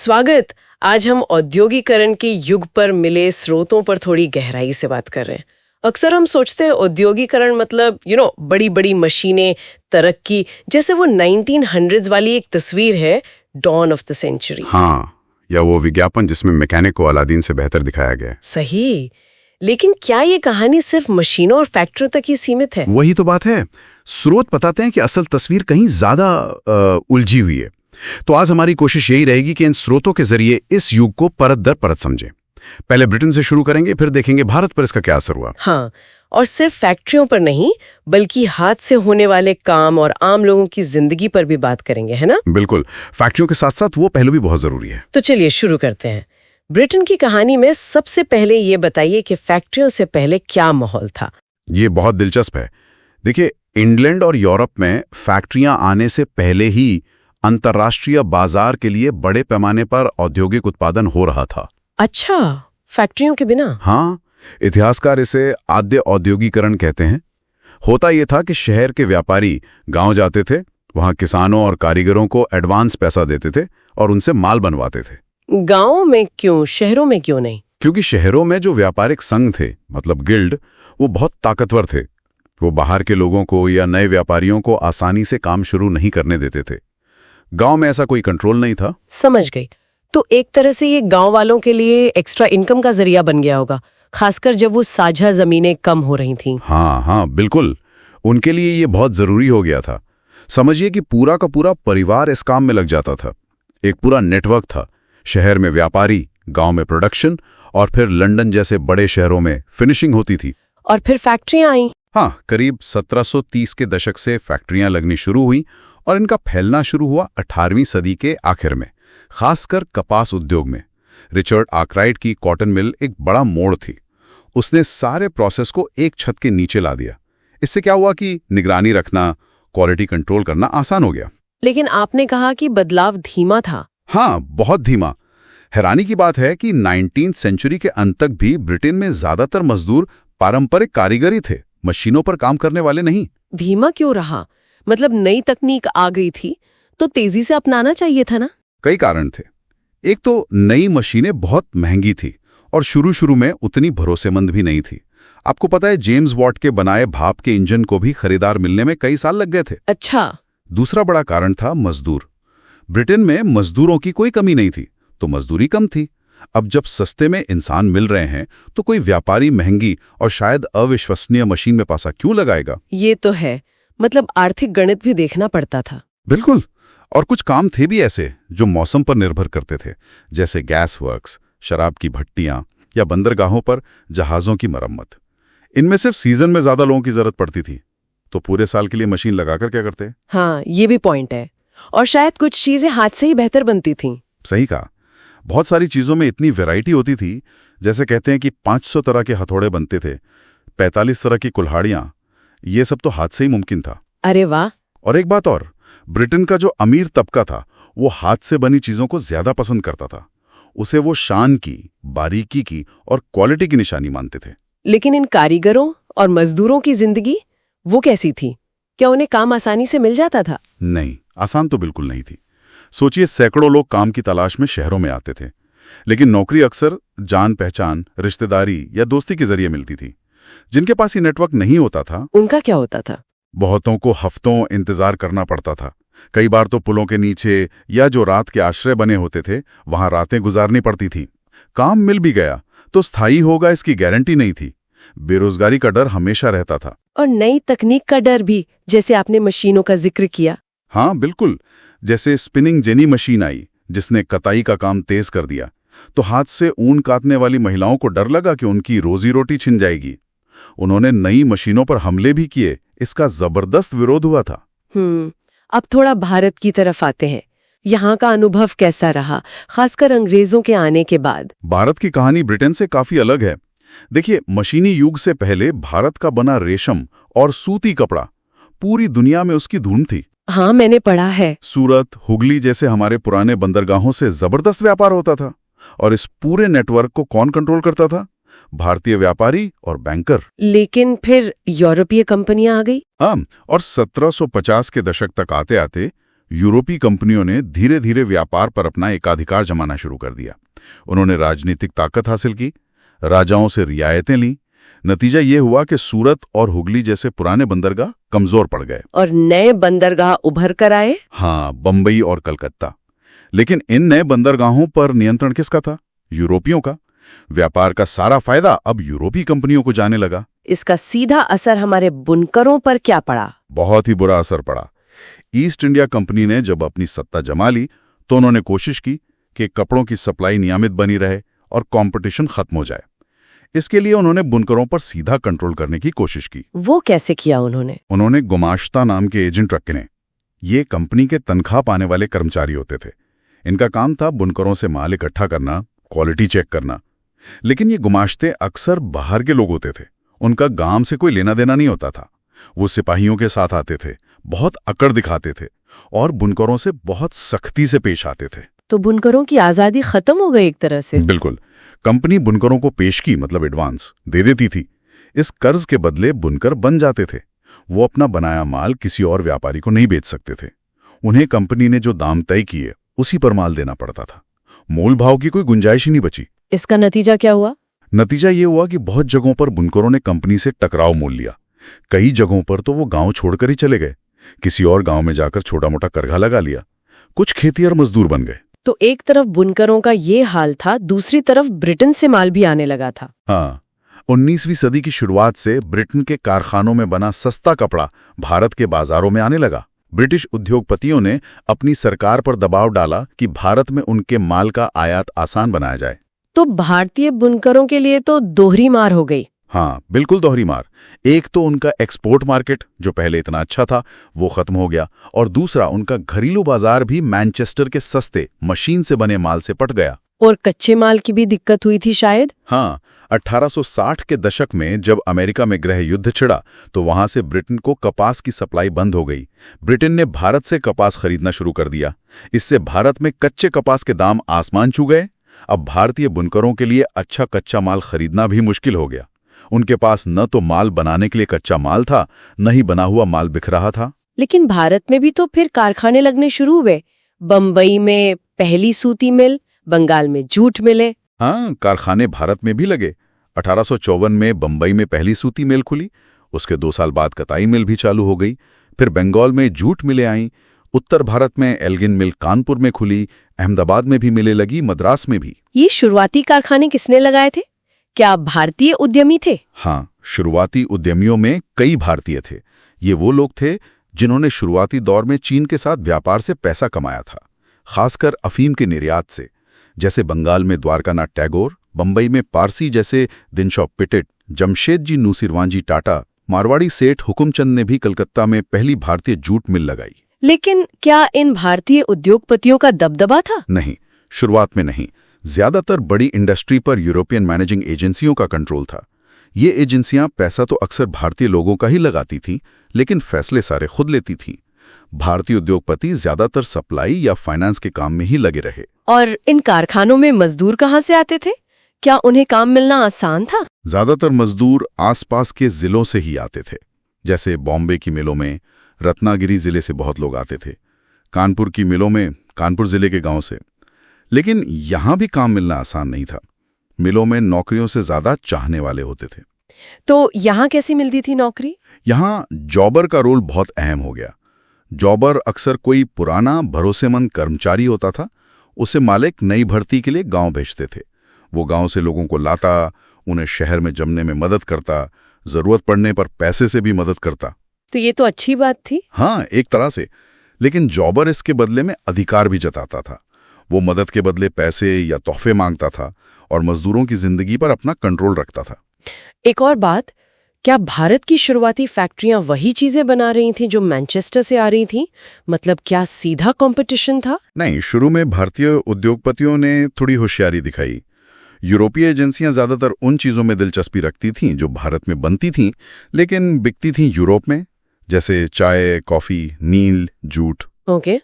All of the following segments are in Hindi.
स्वागत। आज हम औद्योगिकरण के युग पर मिले स्रोतों पर थोड़ी गहराई से बात कर रहे हैं। अक्सर हम सोचते हैं औद्योगिकरण मतलब बड़ी बड़ी मशीनें, तरक्की, जैसे वो 1900s वाली एक तस्वीर है, डॉन ऑफ द सेंचुरी। हाँ, या वो विज्ञापन जिसमें मैकेनिक को अलादीन से बेहतर दिखाया गया है। सही, लेकिन क्या ये कहानी सिर्फ मशीनों और फैक्ट्रियों तक ही सीमित है? वही तो बात है। स्रोत बताते हैं कि असल तस्वीर कहीं ज्यादा उलझी हुई है। तो आज हमारी कोशिश यही रहेगी कि इन स्रोतों के जरिए इस युग को परत दर परत समझें। पहले ब्रिटेन से शुरू करेंगे, फिर देखेंगे भारत पर इसका क्या असर हुआ। हाँ, और सिर्फ फैक्ट्रियों पर नहीं, बल्कि हाथ से होने वाले काम और आम लोगों की जिंदगी पर भी बात करेंगे, है ना? बिल्कुल, फैक्ट्रियों के साथ साथ वो पहलू भी बहुत जरूरी है। तो चलिए शुरू करते हैं। ब्रिटेन की कहानी में सबसे पहले ये बताइए कि फैक्ट्रियों से पहले क्या माहौल था? ये बहुत दिलचस्प है। देखिए, इंग्लैंड और यूरोप में फैक्ट्रियां आने से पहले ही अंतर्राष्ट्रीय बाजार के लिए बड़े पैमाने पर औद्योगिक उत्पादन हो रहा था। अच्छा, फैक्ट्रियों के बिना? हाँ, इतिहासकार इसे आद्य औद्योगिकरण कहते हैं। होता यह था कि शहर के व्यापारी गांव जाते थे, वहां किसानों और कारीगरों को एडवांस पैसा देते थे और उनसे माल बनवाते थे। गांव में क्यों, शहरों में क्यों नहीं? क्योंकि शहरों में जो व्यापारिक संघ थे, मतलब गिल्ड, वो बहुत ताकतवर थे। वो बाहर के लोगों को या नए व्यापारियों को आसानी से काम शुरू नहीं करने देते थे। गांव में ऐसा कोई कंट्रोल नहीं था। समझ गई। तो एक तरह से ये गांव वालों के लिए एक्स्ट्रा इनकम का जरिया बन गया होगा, खासकर जब वो साझा जमीनें कम हो रही थीं। हाँ, बिल्कुल, उनके लिए ये बहुत जरूरी हो गया था। समझिए कि पूरा का पूरा परिवार इस काम में लग जाता था। एक पूरा नेटवर्क था। शहर में व्यापारी, गांव में प्रोडक्शन, और फिर लंदन जैसे बड़े शहरों में फिनिशिंग होती थी। और फिर फैक्ट्रियां आई। हाँ, करीब 1730 के दशक से फैक्ट्रियां लगनी शुरू हुई और इनका फैलना शुरू हुआ 18वीं सदी के आखिर में, खासकर कपास उद्योग में। रिचर्ड आर्कराइट की कॉटन मिल एक बड़ा मोड़ थी। उसने सारे प्रोसेस को एक छत के नीचे ला दिया। इससे क्या हुआ कि निगरानी रखना, क्वालिटी कंट्रोल करना आसान हो गया। लेकिन आपने कहा कि बदलाव धीमा था। हाँ, बहुत धीमा। हैरानी की बात है कि 19वीं सेंचुरी के अंत तक भी ब्रिटेन में ज्यादातर मजदूर पारंपरिक कारीगरी थे, मशीनों पर काम करने वाले नहीं। धीमा क्यों रहा? मतलब नई तकनीक आ गई थी तो तेजी से अपनाना चाहिए था ना? कई कारण थे। एक तो नई मशीनें बहुत महंगी थी और शुरू में उतनी भरोसेमंद भी नहीं थी। आपको पता है, जेम्स वॉट के बनाए भाप के इंजन को भी खरीदार मिलने में कई साल लग गए थे। अच्छा। दूसरा बड़ा कारण था मजदूर। ब्रिटेन में मजदूरों की कोई कमी नहीं थी, तो मजदूरी कम थी। अब जब सस्ते में इंसान मिल रहे हैं तो कोई व्यापारी महंगी और शायद अविश्वसनीय मशीन में पैसा क्यों लगाएगा? ये तो है, मतलब आर्थिक गणित भी देखना पड़ता था। बिल्कुल। और कुछ काम थे भी ऐसे जो मौसम पर निर्भर करते थे, जैसे गैस वर्क्स, शराब की भट्टियां या बंदरगाहों पर जहाजों की मरम्मत। इनमें सिर्फ सीजन में ज्यादा लोगों की जरूरत पड़ती थी, तो पूरे साल के लिए मशीन लगाकर क्या करते? हाँ, ये भी पॉइंट है। और शायद कुछ चीजें हाथ से ही बेहतर बनती थीं। सही कहा। बहुत सारी चीजों में इतनी वैरायटी होती थी, जैसे कहते हैं कि 500 तरह के हथौड़े बनते थे, 45 तरह की कुल्हाड़ियां। ये सब तो हाथ से ही मुमकिन था। अरे वाह। और एक बात और, ब्रिटेन का जो अमीर तबका था वो हाथ से बनी चीजों को ज्यादा पसंद करता था। उसे वो शान की, बारीकी की और क्वालिटी की निशानी मानते थे। लेकिन इन कारीगरों और मजदूरों की जिंदगी वो कैसी थी? क्या उन्हें काम आसानी से मिल जाता था? नहीं, आसान तो बिल्कुल नहीं थी। सोचिए, सैकड़ों लोग काम की तलाश में शहरों में आते थे, लेकिन नौकरी अक्सर जान पहचान, रिश्तेदारी या दोस्ती के जरिए मिलती थी। जिनके पास ये नेटवर्क नहीं होता था, उनका क्या होता था? बहुतों को हफ्तों इंतजार करना पड़ता था। कई बार तो पुलों के नीचे या जो रात के आश्रय बने होते थे, वहां रातें गुजारनी पड़ती थी। काम मिल भी गया तो स्थायी होगा इसकी गारंटी नहीं थी। बेरोजगारी का डर हमेशा रहता था। और नई तकनीक का डर भी, जैसे आपने मशीनों का जिक्र किया। हाँ, बिल्कुल। जैसे स्पिनिंग जेनी मशीन आई, जिसने कताई का काम तेज कर दिया, तो हाथ से ऊन काटने वाली महिलाओं को डर लगा कि उनकी रोजी रोटी छिन जाएगी। उन्होंने नई मशीनों पर हमले भी किए। इसका जबरदस्त विरोध हुआ था। अब थोड़ा भारत की तरफ आते हैं। यहाँ का अनुभव कैसा रहा, खासकर अंग्रेजों के आने के बाद? भारत की कहानी ब्रिटेन से काफी अलग है। देखिए, मशीनी युग से पहले भारत का बना रेशम और सूती कपड़ा पूरी दुनिया में उसकी धूम थी। हाँ, मैंने पढ़ा है। सूरत, हुगली जैसे हमारे पुराने बंदरगाहों से जबरदस्त व्यापार होता था। और इस पूरे नेटवर्क को कौन कंट्रोल करता था? भारतीय व्यापारी और बैंकर। लेकिन फिर यूरोपीय कंपनियां आ गई। हाँ, और 1750 के दशक तक आते आते यूरोपीय कंपनियों ने धीरे धीरे व्यापार पर अपना एकाधिकार जमाना शुरू कर दिया। उन्होंने राजनीतिक ताकत हासिल की, राजाओं से रियायतें लीं। नतीजा ये हुआ कि सूरत और हुगली जैसे पुराने बंदरगाह कमजोर पड़ गए और नए बंदरगाह उभर कर आए। हाँ, बंबई और कलकत्ता। लेकिन इन नए बंदरगाहों पर नियंत्रण किसका था? यूरोपियों का। व्यापार का सारा फायदा अब यूरोपीय कंपनियों को जाने लगा। इसका सीधा असर हमारे बुनकरों पर क्या पड़ा? बहुत ही बुरा असर पड़ा। ईस्ट इंडिया कंपनी ने जब अपनी सत्ता जमा ली तो उन्होंने कोशिश की कि कपड़ों की सप्लाई नियमित बनी रहे और कंपटीशन खत्म हो जाए। इसके लिए उन्होंने बुनकरों पर सीधा कंट्रोल करने की कोशिश की। वो कैसे किया उन्होंने? उन्होंने गुमाश्ता नाम के एजेंट रखे। ये कंपनी के तनख्वाह पाने वाले कर्मचारी होते थे। इनका काम था बुनकरों से माल इकट्ठा करना, क्वालिटी चेक करना। लेकिन ये गुमाश्ते अक्सर बाहर के लोग होते थे। उनका गांव से कोई लेना देना नहीं होता था। वो सिपाहियों के साथ आते थे, बहुत अकड़ दिखाते थे और बुनकरों से बहुत सख्ती से पेश आते थे। तो बुनकरों की आजादी खत्म हो गई एक तरह से। बिल्कुल। कंपनी बुनकरों को पेशगी मतलब एडवांस दे देती थी। इस कर्ज के बदले बुनकर बन जाते थे। वो अपना बनाया माल किसी और व्यापारी को नहीं बेच सकते थे। उन्हें कंपनी ने जो दाम तय किए उसी पर माल देना पड़ता था। मोल भाव की कोई गुंजाइश ही नहीं बची। इसका नतीजा क्या हुआ? नतीजा ये हुआ कि बहुत जगहों पर बुनकरों ने कंपनी से टकराव मोल लिया। कई जगहों पर तो वो गांव छोड़कर ही चले गए। किसी और गांव में जाकर छोटा मोटा करघा लगा लिया। कुछ खेतिहर मजदूर बन गए। तो एक तरफ बुनकरों का ये हाल था, दूसरी तरफ ब्रिटेन से माल भी आने लगा था। हाँ, 19वीं सदी की शुरुआत से ब्रिटेन के कारखानों में बना सस्ता कपड़ा भारत के बाजारों में आने लगा। ब्रिटिश उद्योगपतियों ने अपनी सरकार पर दबाव डाला कि भारत में उनके माल का आयात आसान बनाया जाए। तो भारतीय बुनकरों के लिए तो दोहरी मार हो गई। हाँ, बिल्कुल दोहरी मार। एक तो उनका एक्सपोर्ट मार्केट जो पहले इतना अच्छा था वो खत्म हो गया, और दूसरा उनका घरेलू बाजार भी मैनचेस्टर के सस्ते मशीन से बने माल से पट गया। और कच्चे माल की भी दिक्कत हुई थी शायद। हाँ, 1860 के दशक में जब अमेरिका में गृह युद्ध छिड़ा तो वहां से ब्रिटेन को कपास की सप्लाई बंद हो गई। ब्रिटेन ने भारत से कपास खरीदना शुरू कर दिया। इससे भारत में कच्चे कपास के दाम आसमान छू गए। अब भारतीय बुनकरों के लिए अच्छा कच्चा माल खरीदना भी मुश्किल हो गया। उनके पास न तो माल बनाने के लिए कच्चा माल था, न ही बना हुआ माल बिक रहा था। लेकिन भारत में भी तो फिर कारखाने लगने शुरू हुए। बंबई में पहली सूती मिल, बंगाल में जूट मिले। हाँ, कारखाने भारत में भी लगे। 1854 में बंबई में पहली सूती मिल खुली। उसके 2 साल बाद कताई मिल भी चालू हो गई। फिर बंगाल में जूट मिलें आईं। उत्तर भारत में एल्गिन मिल कानपुर में खुली। अहमदाबाद में भी मिलें लगी, मद्रास में भी। ये शुरुआती कारखाने किसने लगाए थे? क्या भारतीय उद्यमी थे? हाँ, शुरुआती उद्यमियों में कई भारतीय थे। ये वो लोग थे जिन्होंने शुरुआती दौर में चीन के साथ व्यापार से पैसा कमाया था, खासकर अफीम के निर्यात से। जैसे बंगाल में द्वारकानाथ टैगोर, बंबई में पारसी जैसे दिनशॉ पिटेट, जमशेदजी नूसिरवानजी टाटा, मारवाड़ी सेठ हुकुमचंद ने भी कलकत्ता में पहली भारतीय जूट मिल लगाई। लेकिन क्या इन भारतीय उद्योगपतियों का दबदबा था? नहीं, शुरुआत में नहीं। ज्यादातर बड़ी इंडस्ट्री पर यूरोपियन मैनेजिंग एजेंसियों का कंट्रोल था। ये एजेंसियां पैसा तो अक्सर भारतीय लोगों का ही लगाती थीं, लेकिन फैसले सारे खुद लेती थीं। भारतीय उद्योगपति ज्यादातर सप्लाई या फाइनेंस के काम में ही लगे रहे। और इन कारखानों में मजदूर कहाँ से आते थे? क्या उन्हें काम मिलना आसान था? ज्यादातर मजदूर आसपास के जिलों से ही आते थे। जैसे बॉम्बे की मिलों में रत्नागिरी जिले से बहुत लोग आते थे, कानपुर की मिलों में कानपुर जिले के गांव से। लेकिन यहां भी काम मिलना आसान नहीं था। मिलों में नौकरियों से ज्यादा चाहने वाले होते थे। तो यहाँ कैसी मिलती थी नौकरी? यहाँ जॉबर का रोल बहुत अहम हो गया। जॉबर अक्सर कोई पुराना भरोसेमंद कर्मचारी होता था। उसे मालिक नई भर्ती के लिए गांव भेजते थे। वो गांव से लोगों को लाता, उन्हें शहर में जमने में मदद करता, जरूरत पड़ने पर पैसे से भी मदद करता। तो ये तो अच्छी बात थी। हाँ, एक तरह से। लेकिन जॉबर इसके बदले में अधिकार भी जताता था। वो मदद के बदले पैसे या तोहफे मांगता था और मजदूरों की जिंदगी पर अपना कंट्रोल रखता था। एक और बात, क्या भारत की शुरुआती फैक्ट्रियां वही चीजें बना रही थीं जो मैनचेस्टर से आ रही थीं? मतलब क्या सीधा कंपटीशन था? नहीं, शुरू में भारतीय उद्योगपतियों ने थोड़ी होशियारी दिखाई। यूरोपीय एजेंसियां ज्यादातर उन चीजों में दिलचस्पी रखती थीं जो भारत में बनती थीं लेकिन बिकती थीं यूरोप में, जैसे चाय, कॉफी, नील, जूट। ओके।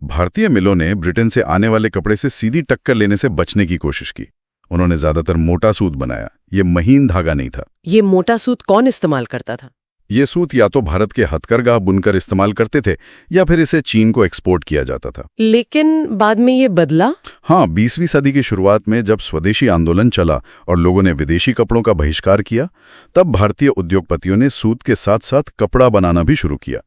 भारतीय मिलों ने ब्रिटेन से आने वाले कपड़े से सीधी टक्कर लेने से बचने की कोशिश की। उन्होंने ज्यादातर मोटा सूत बनाया। ये महीन धागा नहीं था। ये मोटा सूत कौन इस्तेमाल करता था? ये सूत या तो भारत के हथकरघा बुनकर इस्तेमाल करते थे या फिर इसे चीन को एक्सपोर्ट किया जाता था। लेकिन बाद में ये बदला? हाँ, 20वीं सदी की शुरुआत में जब स्वदेशी आंदोलन चला और लोगों ने विदेशी कपड़ों का बहिष्कार किया, तब भारतीय उद्योगपतियों ने सूत के साथ साथ कपड़ा बनाना भी शुरू किया।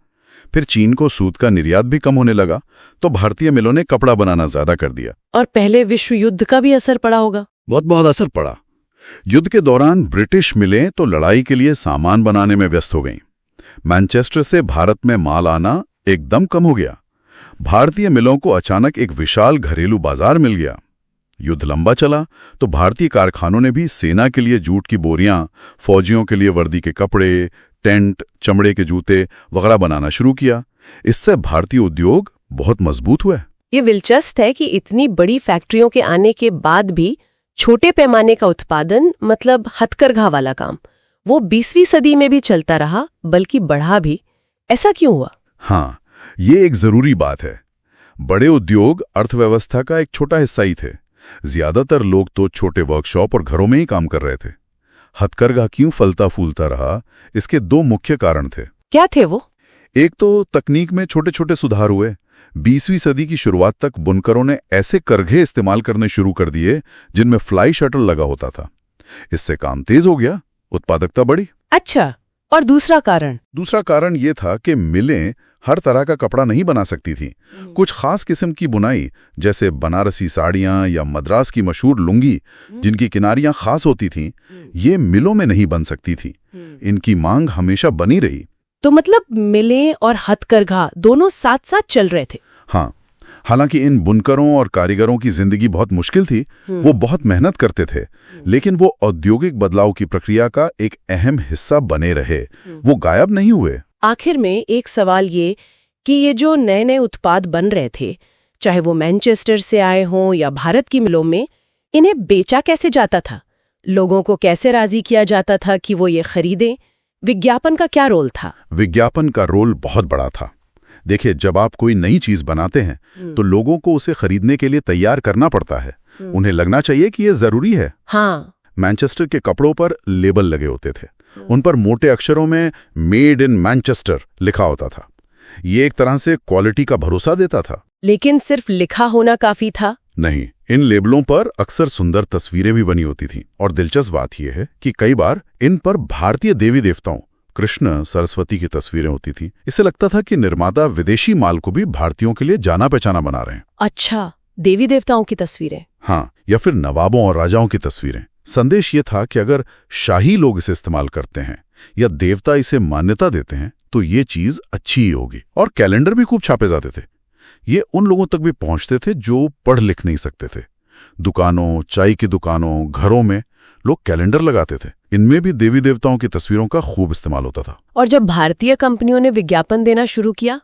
फिर चीन को सूत का निर्यात भी कम होने लगा, तो भारतीय मिलों ने कपड़ा बनाना ज्यादा कर दिया। और पहले विश्व युद्ध का भी असर पड़ा होगा? बहुत असर पड़ा। युद्ध के दौरान ब्रिटिश मिलें तो लड़ाई के लिए सामान बनाने में व्यस्त हो गईं। मैनचेस्टर से भारत में माल आना एकदम कम हो गया। भारतीय मिलों को अचानक एक विशाल घरेलू बाजार मिल गया। युद्ध लंबा चला तो भारतीय कारखानों ने भी सेना के लिए जूट की बोरियां, फौजियों के लिए वर्दी के कपड़े, टेंट, चमड़े के जूते वगैरह बनाना शुरू किया। इससे भारतीय उद्योग बहुत मजबूत हुए। ये दिलचस्प है कि इतनी बड़ी फैक्ट्रियों के आने के बाद भी छोटे पैमाने का उत्पादन, मतलब हथकरघा वाला काम, वो 20वीं सदी में भी चलता रहा, बल्कि बढ़ा भी। ऐसा क्यों हुआ? हाँ, ये एक जरूरी बात है। बड़े उद्योग अर्थव्यवस्था का एक छोटा हिस्सा ही थे। ज्यादातर लोग तो छोटे वर्कशॉप और घरों में ही काम कर रहे थे। हथकरघा क्यों फलता फूलता रहा, इसके 2 मुख्य कारण थे। क्या थे वो? एक तो तकनीक में छोटे छोटे सुधार हुए। 20वीं सदी की शुरुआत तक बुनकरों ने ऐसे करघे इस्तेमाल करने शुरू कर दिए जिनमें फ्लाई शटल लगा होता था। इससे काम तेज हो गया, उत्पादकता बढ़ी। अच्छा, और दूसरा कारण? दूसरा कारण ये था कि मिलें हर तरह का कपड़ा नहीं बना सकती थीं। कुछ खास किस्म की बुनाई, जैसे बनारसी साड़ियां या मद्रास की मशहूर लुंगी, जिनकी किनारियां खास होती थीं, ये मिलों में नहीं बन सकती थी। इनकी मांग हमेशा बनी रही। तो मतलब मिलें और हथकरघा दोनों साथ साथ चल रहे थे? हाँ, हालांकि इन बुनकरों और कारीगरों की जिंदगी बहुत मुश्किल थी। वो बहुत मेहनत करते थे, लेकिन वो औद्योगिक बदलाव की प्रक्रिया का एक अहम हिस्सा बने रहे। वो गायब नहीं हुए। आखिर में एक सवाल ये कि ये जो नए नए उत्पाद बन रहे थे, चाहे वो मैनचेस्टर से आए हों या भारत की मिलों में, इन्हें बेचा कैसे जाता था? लोगों को कैसे राजी किया जाता था कि वो ये खरीदें? विज्ञापन का क्या रोल था? विज्ञापन का रोल बहुत बड़ा था। देखिए, जब आप कोई नई चीज बनाते हैं तो लोगों को उसे खरीदने के लिए तैयार करना पड़ता है। उन्हें लगना चाहिए कि ये जरूरी है। हाँ। मैनचेस्टर के कपड़ों पर लेबल लगे होते थे। उन पर मोटे अक्षरों में मेड इन मैनचेस्टर लिखा होता था। ये एक तरह से क्वालिटी का भरोसा देता था। लेकिन सिर्फ लिखा होना काफी था? नहीं, इन लेबलों पर अक्सर सुंदर तस्वीरें भी बनी होती थीं। और दिलचस्प बात यह है कि कई बार इन पर भारतीय देवी देवताओं, कृष्ण, सरस्वती की तस्वीरें होती थीं। इससे लगता था कि निर्माता विदेशी माल को भी भारतीयों के लिए जाना पहचाना बना रहे हैं। अच्छा, देवी देवताओं की तस्वीरें? हाँ, या फिर नवाबों और राजाओं की तस्वीरें। संदेश ये था कि अगर शाही लोग इसे इस्तेमाल करते हैं या देवता इसे मान्यता देते हैं तो ये चीज अच्छी ही होगी। और कैलेंडर भी खूब छापे जाते थे। ये उन लोगों तक भी पहुंचते थे जो पढ़ लिख नहीं सकते थे। दुकानों, चाय की दुकानों, घरों में लोग कैलेंडर लगाते थे। इनमें भी देवी देवताओं की तस्वीरों का खूब इस्तेमाल होता था। और जब भारतीय कंपनियों ने विज्ञापन देना शुरू किया,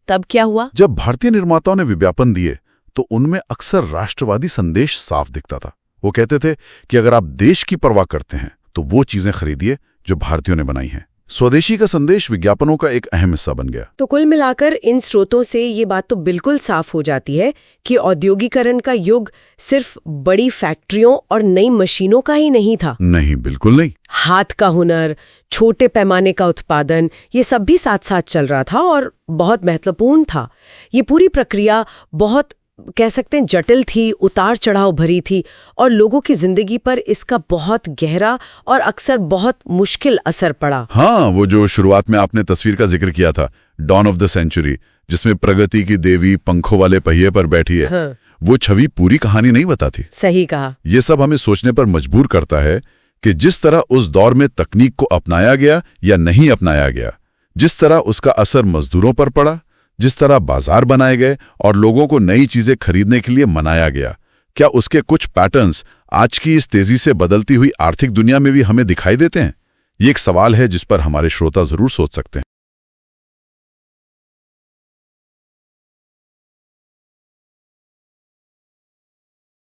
तब क्या हुआ? जब भारतीय निर्माताओं ने विज्ञापन दिए तो उनमें अक्सर राष्ट्रवादी संदेश साफ दिखता था। वो कहते थे कि अगर आप देश की परवाह करते हैं तो वो चीजें खरीदिए जो भारतीयों ने बनाई हैं। स्वदेशी का संदेश विज्ञापनों का एक अहम हिस्सा बन गया। तो कुल मिलाकर इन स्रोतों से ये बात तो बिल्कुल साफ हो जाती है कि औद्योगिकरण का युग सिर्फ बड़ी फैक्ट्रियों और नई मशीनों का ही नहीं था। नहीं, बिल्कुल नहीं। हाथ का हुनर, छोटे पैमाने का उत्पादन, ये सब भी साथ साथ चल रहा था और बहुत महत्वपूर्ण था। ये पूरी प्रक्रिया बहुत, कह सकते हैं, जटिल थी, उतार चढ़ाव भरी थी और लोगों की जिंदगी पर इसका बहुत गहरा और अक्सर बहुत मुश्किल असर पड़ा। हाँ, वो जो शुरुआत में आपने तस्वीर का जिक्र किया था, डॉन ऑफ द सेंचुरी, जिसमें प्रगति की देवी पंखों वाले पहिए पर बैठी है, हाँ। वो छवि पूरी कहानी नहीं बताती। सही कहा। ये सब हमें सोचने पर मजबूर करता है कि जिस तरह उस दौर में तकनीक को अपनाया गया या नहीं अपनाया गया, जिस तरह उसका असर मजदूरों पर पड़ा, जिस तरह बाजार बनाए गए और लोगों को नई चीजें खरीदने के लिए मनाया गया, क्या उसके कुछ पैटर्न्स आज की इस तेजी से बदलती हुई आर्थिक दुनिया में भी हमें दिखाई देते हैं? ये एक सवाल है जिस पर हमारे श्रोता जरूर सोच सकते हैं।